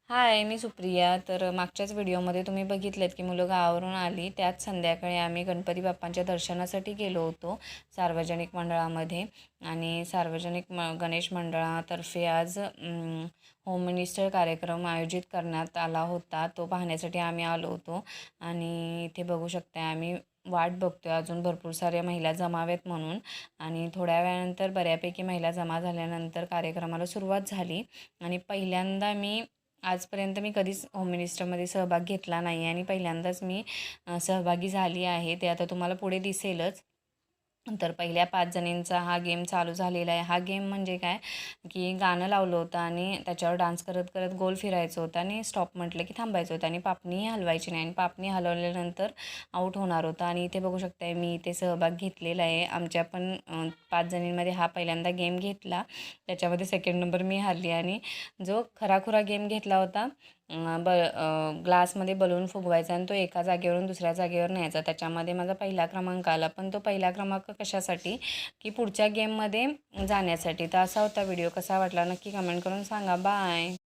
हाय, मी सुप्रिया. तर मागच्याच व्हिडिओमध्ये तुम्ही बघितलेत की मुलं गावावरून आली. त्याच संध्याकाळी आम्ही गणपती बाप्पांच्या दर्शनासाठी गेलो होतो सार्वजनिक मंडळामध्ये. आणि सार्वजनिक गणेश मंडळातर्फे आज होम मिनिस्टर कार्यक्रम आयोजित करण्यात आला होता. तो पाहण्यासाठी आम्ही आलो होतो. आणि इथे बघू शकता आम्ही वाट बघतोय अजून भरपूर साऱ्या महिला जमाव्यात म्हणून. आणि थोड्या वेळानंतर बऱ्यापैकी महिला जमा झाल्यानंतर कार्यक्रमाला सुरुवात झाली. आणि पहिल्यांदा मी आजपर्यंत मी कधीच होम मिनिस्टरमध्ये सहभाग घेतला नाही आणि पहिल्यांदाच मी सहभागी झाली आहे. ते आता तुम्हाला पुढे दिसेलच. तर पहिल्या 5 जणींचा हा गेम चालू झालेला आहे. हा गेम म्हणजे काय, की गाणं लावलं होतं आणि त्याच्यावर डान्स करत करत गोल फिरायचं होतं आणि स्टॉप म्हटलं की थांबायचं होतं आणि पापणीही हलवायची नाही आणि पापणी हलवल्यानंतर आऊट होणार होतं. आणि इथे बघू शकताय मी इथे सहभाग घेतलेला आहे. आमच्या पण 5 जणींमध्ये हा पहिल्यांदा गेम घेतला. त्याच्यामध्ये सेकंड नंबर मी हरली. आणि जो खराखुरा गेम घेतला होता, ग्लासमध्ये बलून फुगवायचा आणि तो एका जागेवरून दुसऱ्या जागेवर न्यायचा. त्याच्यामध्ये माझा पहिला क्रमांक आला. पण तो पहिला क्रमांक कशासाठी, की पुढच्या गेममध्ये जाण्यासाठी. तर असा होता व्हिडिओ. कसा वाटला नक्की कमेंट करून सांगा. बाय.